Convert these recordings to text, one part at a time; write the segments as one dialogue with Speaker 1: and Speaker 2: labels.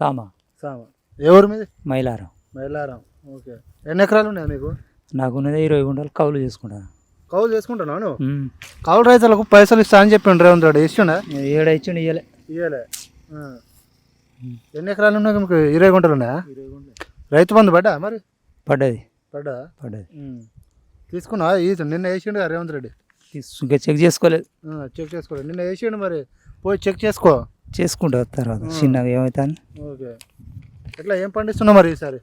Speaker 1: సామా
Speaker 2: సామా ఎవరు మీది?
Speaker 1: మైలారం.
Speaker 2: మైలారం. ఓకే. ఎన్ని ఎకరాలు ఉన్నాయి నీకు?
Speaker 1: నాకున్నది 20 గుంటలు కౌలు చేసుకుంటాను.
Speaker 2: కౌలు చేసుకుంటున్నాను. కౌలు రైతులకు పైసలు ఇస్తా అని చెప్పిండు రేవంత్ రెడ్డి. ఇస్తుండా?
Speaker 1: ఏడ ఇచ్చిండు ఇయ్యలే.
Speaker 2: ఎన్ని ఎకరాలు ఉన్నాయి మీకు? 20 గుంటలు ఉన్నాయా?
Speaker 1: 20 గుంటలు.
Speaker 2: రైతు బంధు పడ్డా మరి?
Speaker 1: పడ్డది.
Speaker 2: పడ్డది. తీసుకున్నా నిన్న వేసిండు కదా రేవంత్ రెడ్డి.
Speaker 1: ఇంకా చెక్ చేసుకోలేదు.
Speaker 2: చెక్ చేసుకోలేదు. నిన్న వేసిండు మరి పోయి చెక్ చేసుకుంటా
Speaker 1: తర్వాత చిన్నగా ఏమవుతాను.
Speaker 2: ఓకే. ఎట్లా ఏం పండిస్తున్నావు మరి ఈసారి?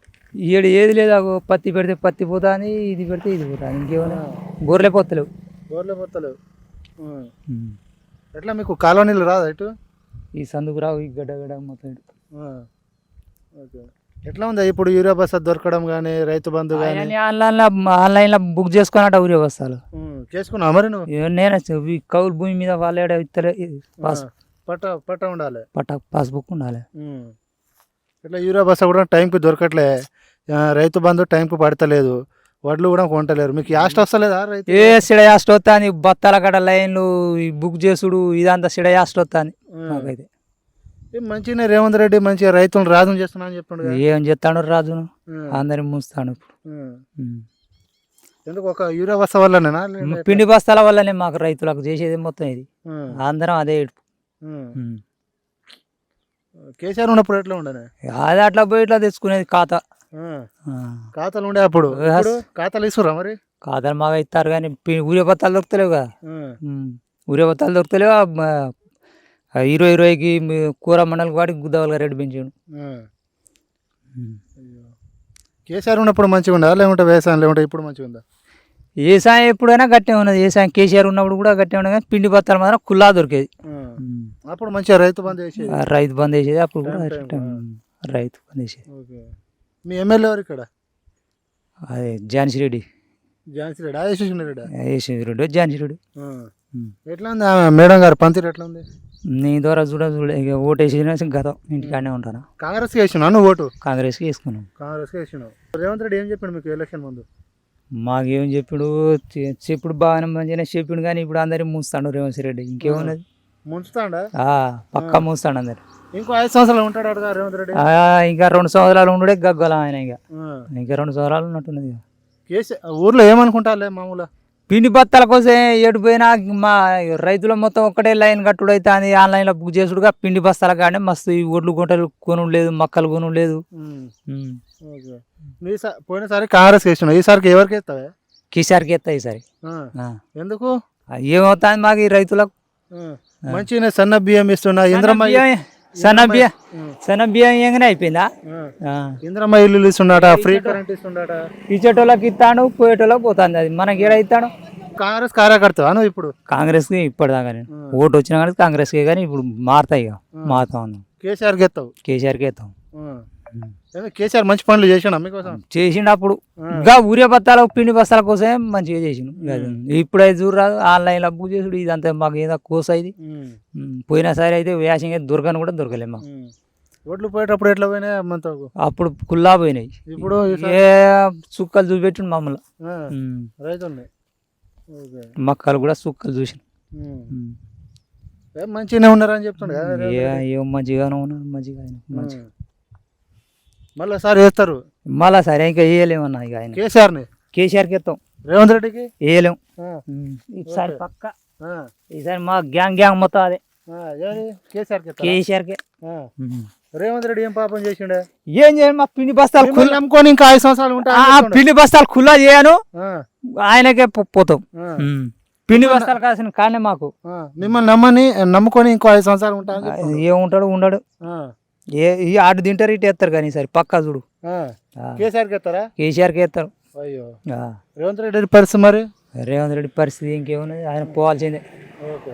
Speaker 1: ఈడ ఏది లేదు. పత్తి పెడితే పత్తి పోతా అని, ఇది పెడితే ఇది పోతా అని. ఇంకేమైనా గొర్రెలే పోతలేవు.
Speaker 2: ఎట్లా మీకు కాలువ నీళ్ళు రాదా ఇటు?
Speaker 1: ఈ సందుకు రావు, ఈ గడ్డ మొత్తం ఇటు.
Speaker 2: ఓకే. ఎట్లా ఉంది ఇప్పుడు యూరియా బస్తా దొరకడం కానీ రైతు బంధు కానీ?
Speaker 1: ఆన్లైన్లో బుక్ చేసుకున్నట్టు యూరియా బస్తాలు
Speaker 2: చేసుకున్నావు మరి నువ్వు?
Speaker 1: నేను కౌలు భూమి మీద వాళ్ళు ఇస్తలే.
Speaker 2: పట్ట ఉండాలి,
Speaker 1: పాస్బుక్ ఉండాలి.
Speaker 2: ఇట్లా యూరియా బస్తా కూడా టైంకి దొరకట్లే, రైతు బంధు టైంకి పడతలేదు, వడ్లు కూడా కొంటలేరు. మీకు యాస్ట్ వస్తలేదా?
Speaker 1: ఏ సిడ యాస్ట్ వస్తా అని బత్తాల కడ లైన్లు బుక్ చేసుడు ఇదంతా సిడ యాస్ట్ వస్తా అని. నాకైతే
Speaker 2: మంచిగా రేవంత్ రెడ్డి మంచిగా రైతులను రాజును చేస్తున్నా అని చెప్పండు.
Speaker 1: ఏం చేస్తాడు రాజును? అందరిని మూస్తాడు.
Speaker 2: ఎందుకు ఒక యూరియా బస్తా వల్లనేనా?
Speaker 1: పిండి బస్తాల వల్లనే మాకు రైతులకు చేసేది మొత్తం ఇది. అందరం అదే ఏడుపు.
Speaker 2: కేసీఆర్ ఉన్నప్పుడు ఎట్లా ఉండనే?
Speaker 1: అది అట్లా పోయి ఇట్లా తెచ్చుకునేది
Speaker 2: ఖాతాలు ఉండే అప్పుడు. ఖాతాలు ఇస్తురా మరి?
Speaker 1: ఖాతాలు మాగా ఇస్తారు కానీ ఊరియా బత్తాలు దొరుకుతలేవు కదా. ఊరియా బత్తాలు దొరుకుతలేవు. 20-20కి కూర మండలికి వాడికి గుద్దవాళ్ళగా రేటు పెంచాడు.
Speaker 2: కేసీఆర్ ఉన్నప్పుడు మంచిగా ఉందా లేకుంటే వ్యవసాయం లేకుంటే ఇప్పుడు మంచిగా ఉందా?
Speaker 1: వ్యవసాయం ఎప్పుడైనా గట్టే ఉన్నది. వ్యవసాయం కేసీఆర్ ఉన్నప్పుడు కూడా గట్టే ఉన్నది కానీ పిండి బత్తాలు మాత్రం కుల్లా దొరికేది.
Speaker 2: అప్పుడు మంచిగా రైతు బంద్ చేసేది.
Speaker 1: అప్పుడు కూడా రైతు బంద్ చేసేది.
Speaker 2: మీ ఎమ్మెల్యే ఎవరు ఇక్కడ?
Speaker 1: అదే ఝాన్సీ రెడ్డి. ఝాన్సీ రెడ్డి.
Speaker 2: ఎట్లా ఉంది మేడం గారు పనితీరు? ఎట్లా ఉంది?
Speaker 1: నీ ద్వారా చూడే ఇక ఓటు వేసేసిన గతం ఇంటికాడనే ఉంటాను.
Speaker 2: కాంగ్రెస్కి వేసినా నువ్వు ఓటు?
Speaker 1: కాంగ్రెస్కి వేసుకున్నావు.
Speaker 2: కాంగ్రెస్కి వేసినావు. రేవంత్ రెడ్డి ఏం చెప్పాడు మీకు ఎలక్షన్ ముందు?
Speaker 1: మాకేం చెప్పాడు? చెప్పుడు బాగానే మంచిగానే చెప్పిండు కానీ ఇప్పుడు అందరికి మూస్తాడు రేవంత్ రెడ్డి. ఇంకేమున్నది?
Speaker 2: ముంచుతాడా?
Speaker 1: పక్కా మూస్తాడు అందరు.
Speaker 2: ఇంకో 5 సంవత్సరాలు ఉంటాడు రేవంత్ రెడ్డి.
Speaker 1: ఇంకా 2 సంవత్సరాలు ఉండే గగ్గలం ఆయన. ఇంకా 2 సంవత్సరాలు ఉన్నట్టున్నది.
Speaker 2: ఊర్లో ఏమనుకుంటారులే మామూలుగా
Speaker 1: పిండి బత్తాల కోసం ఎటు పోయినా మా రైతుల మొత్తం ఒక్కటే లైన్ కట్టుడు అయితే అని ఆన్లైన్లో బుక్ చేసుడుగా పిండి బస్తాల కానీ మస్తు ఈ ఒడ్లు గుంటలు కొను లేదు, మక్కలు కొను లేదు.
Speaker 2: పోయినసారి కాంగ్రెస్ వేసినావు, ఈసారికి ఎవరికి వేస్తావా?
Speaker 1: కేసీఆర్కి వేస్తా ఈసారి.
Speaker 2: ఎందుకు?
Speaker 1: ఏమవుతుంది మాకు ఈ రైతులకు?
Speaker 2: మంచిగా సన్న బియ్యం ఇస్తున్నా.
Speaker 1: సన్న బియ్యం ఏంగానే అయిపోయిందా?
Speaker 2: ఇంద్రమ్మ ఇల్లు ఇస్తున్నాడ, ఫ్రీ కరెంట్ ఇస్తున్నాడ.
Speaker 1: ఇచ్చేటోళ్ళకి ఇస్తాడు, పోయేటోళ్ళకి పోతుంది. అది మనకి ఏడా ఇస్తాడు?
Speaker 2: కాంగ్రెస్ కార్యకర్త నువ్వు ఇప్పుడు?
Speaker 1: కాంగ్రెస్కి ఇప్పటిదాకా ఓటు వచ్చినా కానీ కాంగ్రెస్కి, కానీ ఇప్పుడు మారుతాయి. మారుతా ఉన్నాం.
Speaker 2: కేసీఆర్కి ఎత్తావు?
Speaker 1: కేసీఆర్కి ఎత్తాం.
Speaker 2: కేసీఆర్ మంచి పనులు చేసిండు మీకోసం?
Speaker 1: చేసిండు. అప్పుడు ఇంకా ఊరియా బత్తాల పిండి బస్తాల కోసమే మంచిగా చేసిండు. ఇప్పుడు అయితే చూడరాదు ఆన్లైన్లో బుక్ చేసుడు ఇదంతా మాకు ఏదో కోస ఇది. పోయినా సరే అయితే వేసంగా దొరకని కూడా దొరకలే మాకు.
Speaker 2: ఓట్లు పోయేటప్పుడు ఎట్లా పోయినాయి?
Speaker 1: అప్పుడు కుల్లా పోయినాయి.
Speaker 2: ఇప్పుడు
Speaker 1: ఏ చుక్కలు చూపెట్టిండు మమ్మల్ని.
Speaker 2: రైతుల్ని
Speaker 1: మక్కలు కూడా చుక్కలు చూసిన.
Speaker 2: మంచిగానే ఉన్నారని చెప్తుండే.
Speaker 1: ఏం మంచిగానే ఉన్నారు. మంచిగా
Speaker 2: మళ్ళీ సార్ వేస్తారు.
Speaker 1: మళ్ళా సరే ఇంకా వేయలేమన్నా. ఇక ఆయన కేసీఆర్కి ఎత్తాం.
Speaker 2: రేవంత్ రెడ్డికి
Speaker 1: వేయలేం ఈసారి పక్క. ఈసారి మా గ్యాంగ్ మొత్తం అదే కేసీఆర్కి.
Speaker 2: రేవంత్ రెడ్డి ఏం పాపం చేసిండే?
Speaker 1: ఏం చేయండి? మా పిండి బస్తాలు
Speaker 2: నమ్ముకొని ఇంకా 5 సంవత్సరాలు ఉంటాయి.
Speaker 1: పిండి బస్తాలు ఖుల్లా చేయను, ఆయనకే పోతాం. పిండి బస్తాలు కాసిన కానీ మాకు
Speaker 2: మిమ్మల్ని నమ్ముకొని ఇంకో 5 సంవత్సరాలు ఉంటాయి.
Speaker 1: ఏముంటాడు ఉండడు. ఆడు తింటారు, ఇటు వేస్తారు. కానీ సరే పక్కా చూడు.
Speaker 2: కేసీఆర్కి ఎత్తారా?
Speaker 1: కేసీఆర్కి వేస్తారు.
Speaker 2: అయ్యో, రేవంత్ రెడ్డి పరిస్థితి మరి?
Speaker 1: రేవంత్ రెడ్డి పరిస్థితి ఇంకేమున్నది? ఆయన పోవాల్సిందే.
Speaker 2: ఓకే.